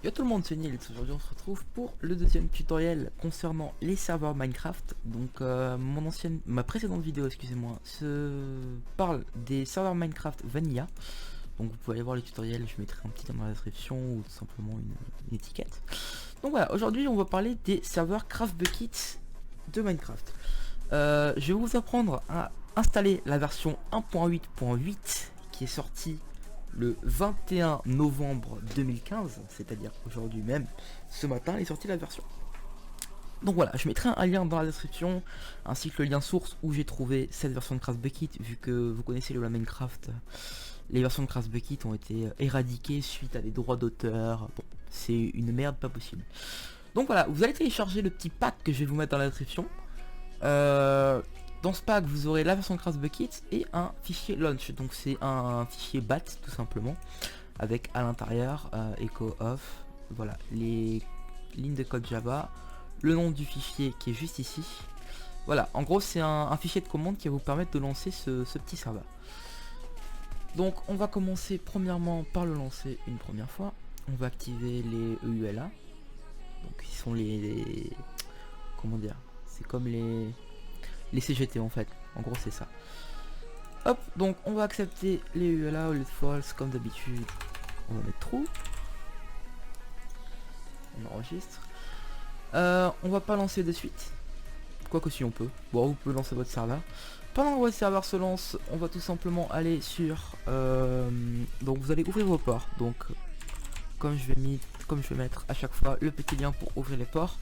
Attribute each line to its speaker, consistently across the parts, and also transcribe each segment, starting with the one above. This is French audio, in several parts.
Speaker 1: Yo tout le monde, c'est Nils. Aujourd'hui on se retrouve pour le deuxième tutoriel concernant les serveurs Minecraft. Donc ma précédente vidéo, excusez-moi, se parle des serveurs Minecraft Vanilla. Donc vous pouvez aller voir les tutoriels, je mettrai un petit dans la description ou tout simplement une étiquette. Donc voilà, aujourd'hui on va parler des serveurs CraftBukkit de Minecraft. Je vais vous apprendre à installer la version 1.8.8 qui est sortie le 21 novembre 2015, c'est-à-dire aujourd'hui même, ce matin est sortie la version. Donc voilà, je mettrai un lien dans la description, ainsi que le lien source où j'ai trouvé cette version de CraftBukkit, vu que vous connaissez le Minecraft, les versions de CraftBukkit ont été éradiquées suite à des droits d'auteur. Bon, c'est une merde pas possible. Donc voilà, vous allez télécharger le petit pack que je vais vous mettre dans la description. Dans ce pack vous aurez la version CraftBukkit et un fichier launch, donc c'est un fichier bat tout simplement, avec à l'intérieur echo off, voilà, les lignes de code Java, le nom du fichier qui est juste ici. Voilà, en gros c'est un fichier de commande qui va vous permettre de lancer ce petit serveur. Donc on va commencer premièrement par le lancer une première fois. On va activer les EULA, donc ils sont les comment dire, c'est comme les CGT en fait, en gros c'est ça. Hop, donc on va accepter les ULA ou les false comme d'habitude. On va mettre true. On enregistre. On va pas lancer de suite. Quoique si on peut. Bon, vous pouvez lancer votre serveur. Pendant que votre serveur se lance, on va tout simplement aller sur... donc vous allez ouvrir vos ports. Donc comme je vais mettre à chaque fois le petit lien pour ouvrir les ports.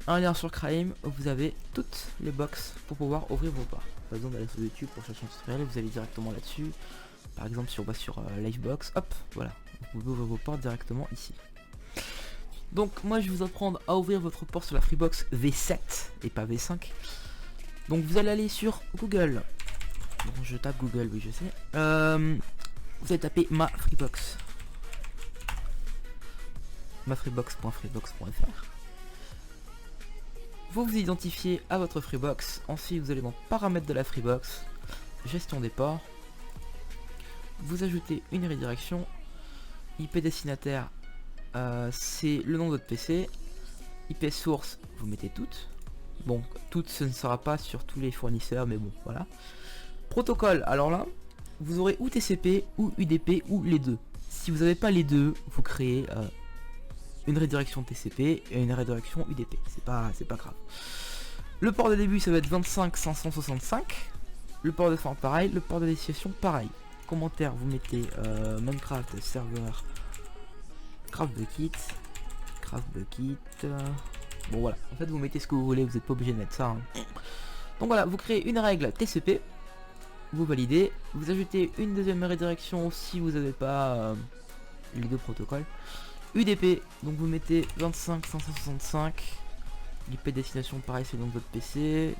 Speaker 1: Un lien sur Crime, vous avez toutes les box pour pouvoir ouvrir vos ports. Pas besoin d'aller sur YouTube pour chercher un tutoriel, vous allez directement là-dessus. Par exemple si on va sur Livebox, hop, voilà, vous pouvez ouvrir vos ports directement ici. Donc moi je vais vous apprendre à ouvrir votre port sur la Freebox V7 et pas V5. Donc vous allez aller sur Google. Bon, je tape Google, oui je sais. Vous allez taper ma Freebox. mafreebox.freebox.fr. Vous vous identifiez à votre Freebox, ensuite vous allez dans paramètres de la Freebox, gestion des ports, vous ajoutez une redirection, IP destinataire c'est le nom de votre PC, IP source vous mettez toutes, bon toutes ce ne sera pas sur tous les fournisseurs mais bon voilà. Protocole, alors là vous aurez ou TCP ou UDP ou les deux, si vous n'avez pas les deux vous créez une redirection TCP et une redirection UDP, c'est pas grave. Le port de début ça va être 25565, le port de fin pareil, le port de destination pareil. Commentaire vous mettez Minecraft serveur CraftBukkit, bon voilà, en fait vous mettez ce que vous voulez, vous n'êtes pas obligé de mettre ça hein. Donc voilà, vous créez une règle TCP, vous validez, vous ajoutez une deuxième redirection si vous n'avez pas les deux protocoles. UDP, donc vous mettez 25565, l'IP destination pareil c'est le nom de votre PC,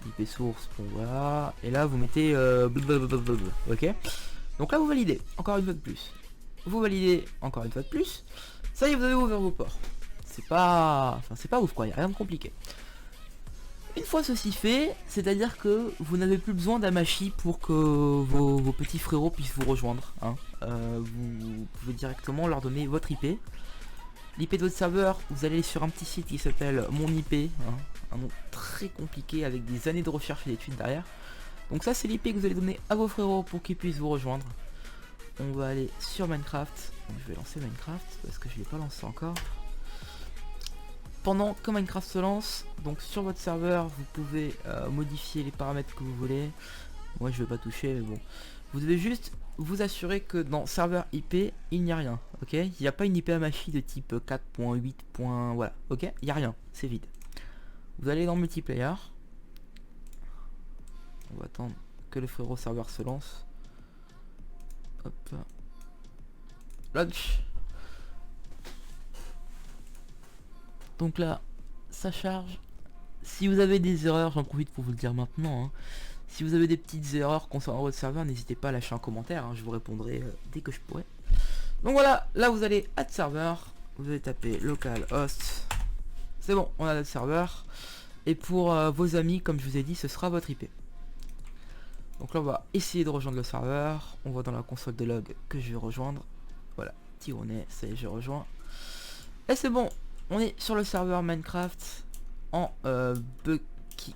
Speaker 1: l'IP source, bon voilà, et là vous mettez ok. Donc là vous validez, encore une fois de plus, vous validez encore une fois de plus, ça y est vous avez ouvert vos ports, c'est pas ouf quoi, y a rien de compliqué. Une fois ceci fait, c'est-à-dire que vous n'avez plus besoin d'Amashi pour que vos petits frérots puissent vous rejoindre hein. Vous pouvez directement leur donner votre IP. L'IP de votre serveur, vous allez sur un petit site qui s'appelle Mon IP, hein, un nom très compliqué avec des années de recherche et d'études derrière. Donc ça c'est l'IP que vous allez donner à vos frérots pour qu'ils puissent vous rejoindre. On va aller sur Minecraft, donc je vais lancer Minecraft parce que je ne l'ai pas lancé encore. Pendant que Minecraft se lance, donc sur votre serveur, vous pouvez modifier les paramètres que vous voulez. Moi je vais pas toucher, mais bon. Vous devez juste vous assurer que dans serveur IP, il n'y a rien, ok. Il n'y a pas une IP Amashi de type 4.8. Voilà, ok. Il n'y a rien, c'est vide. Vous allez dans multiplayer. On va attendre que le frérot serveur se lance. Hop. Launch. Donc là, ça charge. Si vous avez des erreurs, j'en profite pour vous le dire maintenant. Hein. Si vous avez des petites erreurs concernant votre serveur, n'hésitez pas à lâcher un commentaire. Hein, je vous répondrai dès que je pourrai. Donc voilà, là vous allez add serveur. Vous allez taper localhost. C'est bon, on a notre serveur. Et pour vos amis, comme je vous ai dit, ce sera votre IP. Donc là on va essayer de rejoindre le serveur. On voit dans la console de log que je vais rejoindre. Voilà, tironnet, ça y est, je rejoins. Et c'est bon, on est sur le serveur Minecraft en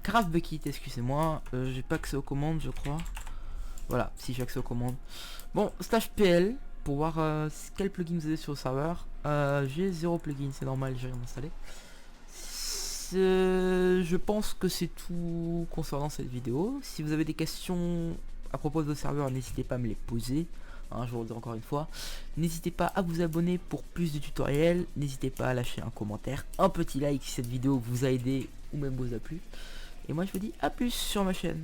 Speaker 1: Craft Bucket, excusez-moi. J'ai pas accès aux commandes, je crois. Voilà, si j'ai accès aux commandes. Bon, slash PL pour voir quel plugin vous avez sur le serveur. J'ai 0 plugin, c'est normal, j'ai rien installé. Je pense que c'est tout concernant cette vidéo. Si vous avez des questions à propos de vos serveurs, n'hésitez pas à me les poser. Hein, je vous le dis encore une fois. N'hésitez pas à vous abonner pour plus de tutoriels. N'hésitez pas à lâcher un commentaire, un petit like si cette vidéo vous a aidé ou même vous a plu. Et moi je vous dis à plus sur ma chaîne.